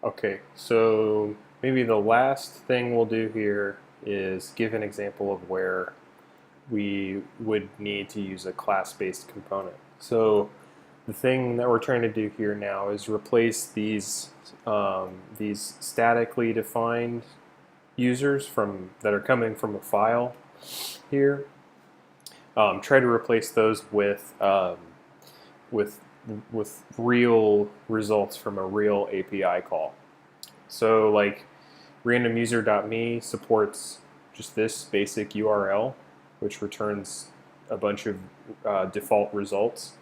Okay, so maybe the last thing we'll do here is give an example of where we would need to use a class-based component. So the thing that we're trying to do here now is replace these statically defined users that are coming from a file here. Try to replace those with with real results from a real API call. So like randomuser.me supports just this basic URL, which returns a bunch of default results.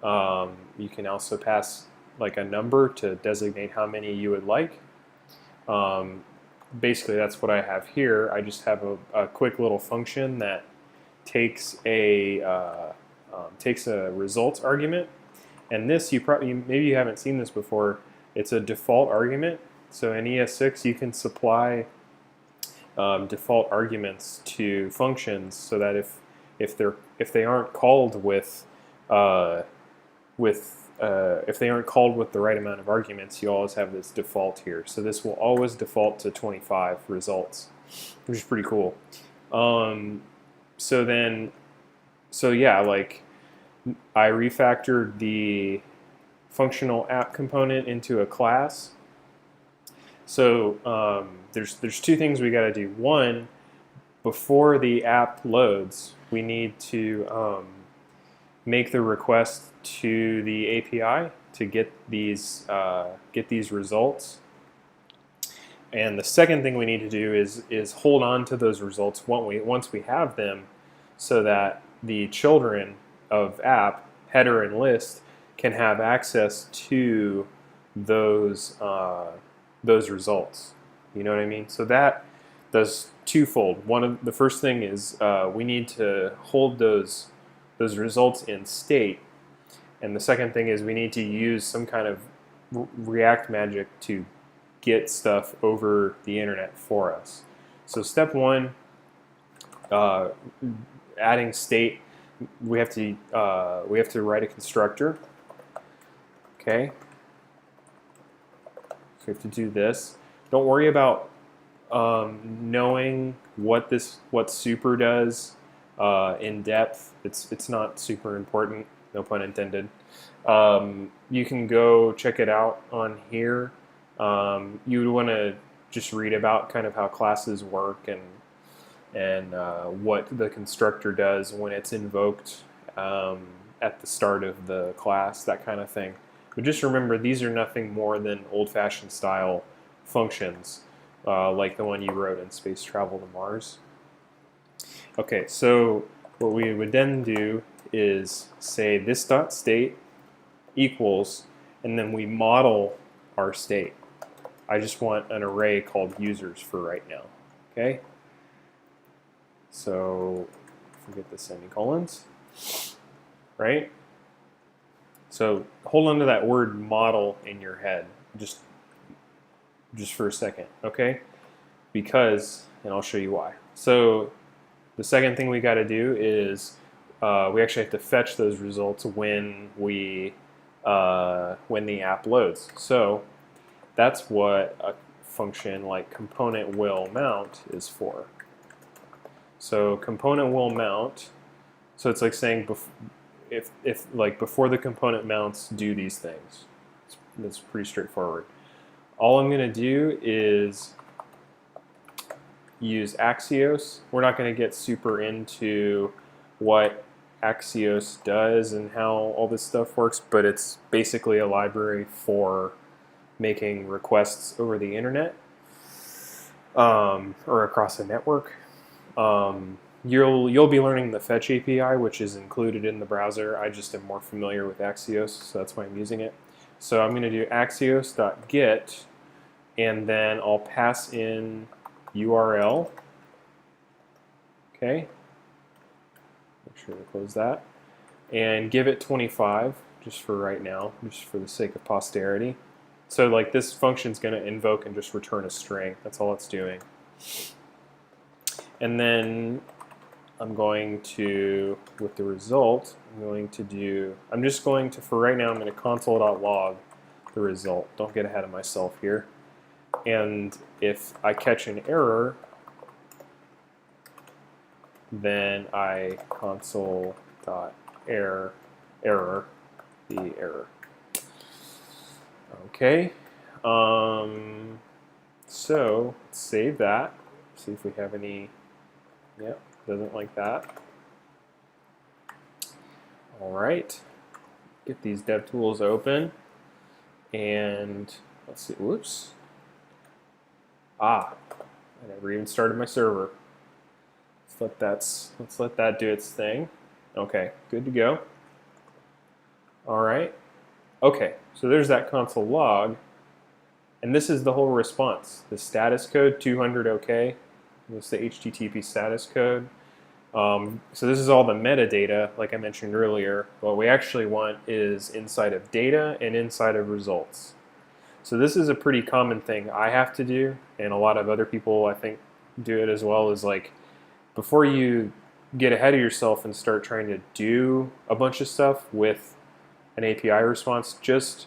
You can also pass like a number to designate how many you would like. Basically, that's what I have here. I just have a quick little function that takes a results argument, and this maybe you haven't seen this before. It's a default argument. So in ES6, you can supply default arguments to functions so that if they aren't called if they aren't called with the right amount of arguments, you always have this default here. So this will always default to 25 results, which is pretty cool. So yeah, like I refactored the functional app component into a class. So there's two things we got to do. One, before the app loads, we need to make the request to the API to get these results. And the second thing we need to do is hold on to those results once we have them, so that the children of app, header and list, can have access to those results. You know what I mean? So that does twofold. The first thing is we need to hold those results in state, and the second thing is we need to use some kind of React magic to get stuff over the internet for us. So step one, adding state, we have to write a constructor. Okay, so we have to do this. Don't worry about knowing what super does in depth. It's not super important. No pun intended. You can go check it out on here. You would want to just read about kind of how classes work and what the constructor does when it's invoked at the start of the class, that kind of thing. But just remember, these are nothing more than old-fashioned style functions, like the one you wrote in Space Travel to Mars. Okay, so what we would then do is say this.state equals, and then we model our state. I just want an array called users for right now. Okay? So forget the semicolons, right? So hold on to that word model in your head just for a second, okay? Because, and I'll show you why. So the second thing we got to do is we actually have to fetch those results when the app loads. So that's what a function like component will mount is for. So component will mount. So it's like saying if before the component mounts, do these things. That's pretty straightforward. All I'm going to do is use Axios. We're not going to get super into what Axios does and how all this stuff works, but it's basically a library for making requests over the internet or across a network. You'll be learning the Fetch API, which is included in the browser. I just am more familiar with Axios, so that's why I'm using it. So I'm going to do axios.get, and then I'll pass in URL. Okay. Make sure to close that. And give it 25, just for right now, just for the sake of posterity. So like this function's going to invoke and just return a string. That's all it's doing. And then I'm going to, with the result, for right now, I'm going to console.log the result. Don't get ahead of myself here. And if I catch an error, then I console.error the error. Okay. So let's save that. See if we have any. Yep, doesn't like that. All right. Get these DevTools open, and let's see. Whoops. I never even started my server. Let's let that do its thing. Okay, good to go. All right. Okay, so there's that console log, and this is the whole response. The status code 200 OK. This is the HTTP status code. So this is all the metadata, like I mentioned earlier. What we actually want is inside of data and inside of results. So this is a pretty common thing I have to do, and a lot of other people I think do it as well, is like before you get ahead of yourself and start trying to do a bunch of stuff with an API response, just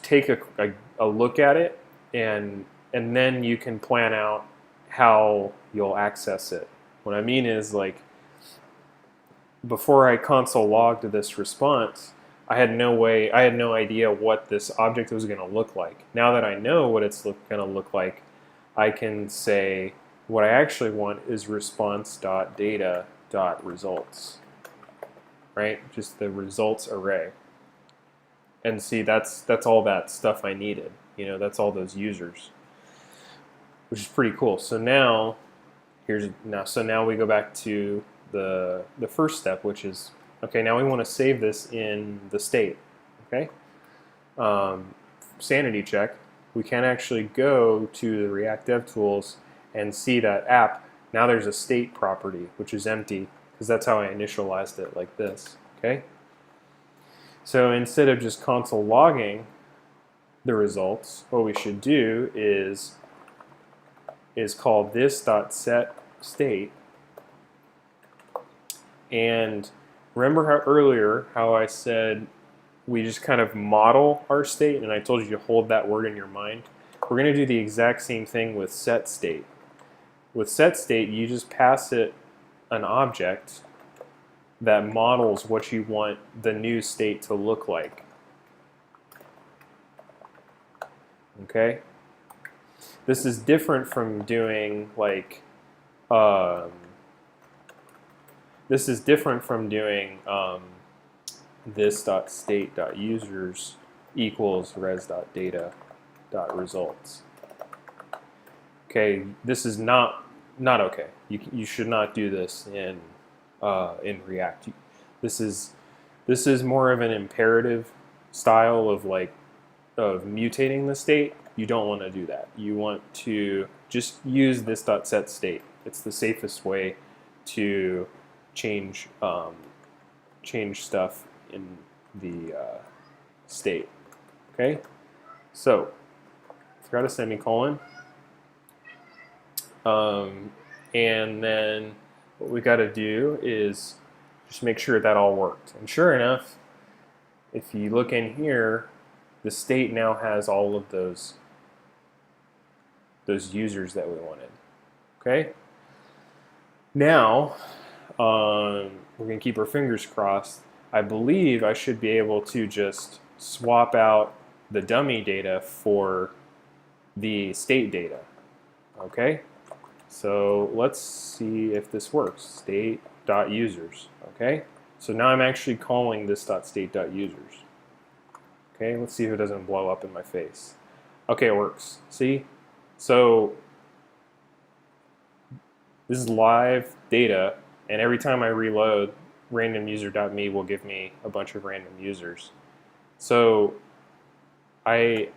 take a look at it, and then you can plan out how you'll access it. What I mean is, like, before I console logged this response, I had no idea what this object was going to look like. Now that I know what it's going to look like, I can say what I actually want is response.data.results, right? Just the results array. And see, that's all that stuff I needed. You know, that's all those users, which is pretty cool. So now, now we go back to the first step, which is, okay, now we want to save this in the state. Okay, sanity check. We can actually go to the React DevTools and see that app. Now there's a state property, which is empty, because that's how I initialized it, like this. Okay. So instead of just console logging the results, what we should do is call this.setState. And remember how I said we just kind of model our state, and I told you to hold that word in your mind? We're going to do the exact same thing with setState. With setState, you just pass it an object that models what you want the new state to look like. Okay? This is different from doing like this.state.users equals res.data.results. Okay, this is not okay. You should not do this in React. This is more of an imperative style of mutating the state. You don't want to do that. You want to just use this.setState. It's the safest way to change stuff in the state. Okay, so forgot a semicolon, and then what we got to do is just make sure that all worked. And sure enough, if you look in here, the state now has all of those users that we wanted. Okay. Now we're going to keep our fingers crossed. I believe I should be able to just swap out the dummy data for the state data. Okay. So let's see if this works. State.users. Okay. So now I'm actually calling this.state.users. Okay, let's see if it doesn't blow up in my face. Okay, it works. See? So this is live data, and every time I reload, randomuser.me will give me a bunch of random users. So I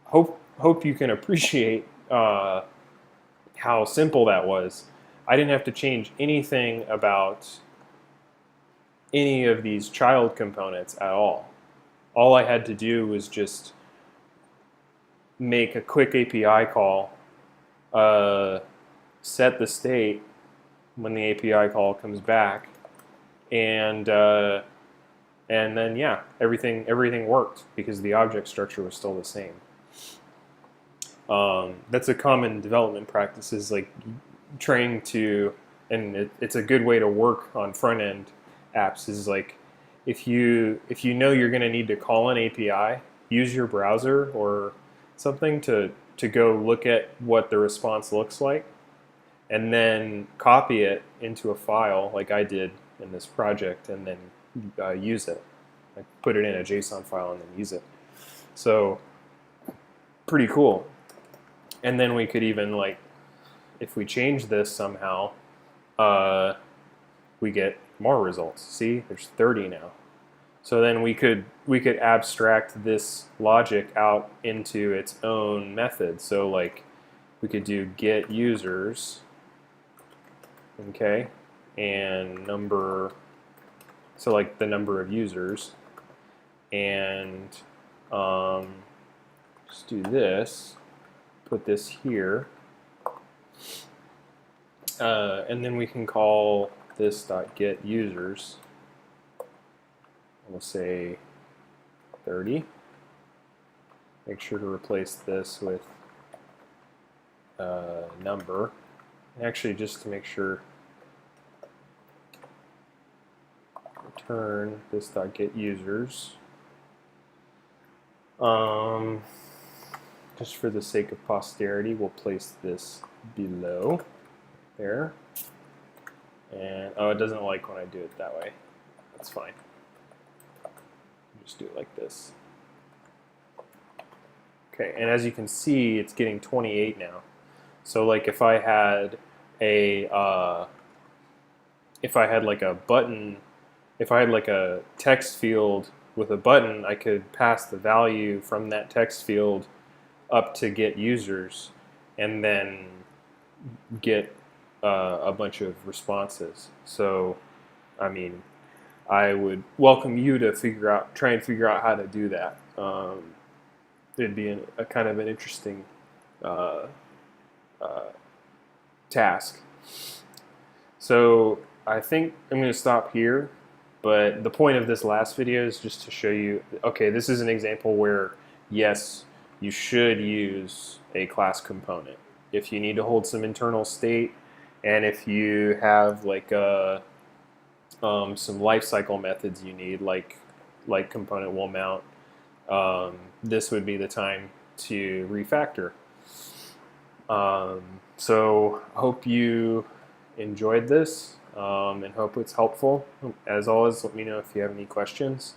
hope you can appreciate how simple that was. I didn't have to change anything about any of these child components at all. All I had to do was just make a quick API call, set the state when the API call comes back, and then yeah, everything worked because the object structure was still the same. That's a common development practice, is like trying to, and it's a good way to work on front end apps, is like if you know you're going to need to call an API, use your browser or something to go look at what the response looks like, and then copy it into a file like I did in this project, and then use it. Like put it in a JSON file and then use it. So pretty cool. And then we could even, like, if we change this somehow, we get more results. See, there's 30 now. So then we could abstract this logic out into its own method. So like we could do get users, okay, and number. So like the number of users, and just do this. Put this here, and then we can call this .get users. We'll say 30. Make sure to replace this with number. Actually, just to make sure, return this .get users. Just for the sake of posterity, we'll place this below there. And oh, it doesn't like when I do it that way. That's fine. Just do it like this. Okay, and as you can see, it's getting 28 now. So like if I had a like a button, if I had like a text field with a button, I could pass the value from that text field up to get users, and then get a bunch of responses. So, I mean, I would welcome you to try and figure out how to do that. It'd be a kind of an interesting task. So I think I'm going to stop here. But the point of this last video is just to show you, okay, this is an example where, yes, you should use a class component. If you need to hold some internal state, and if you have like some lifecycle methods you need, like component will mount, this would be the time to refactor. So I hope you enjoyed this, and hope it's helpful. As always, let me know if you have any questions.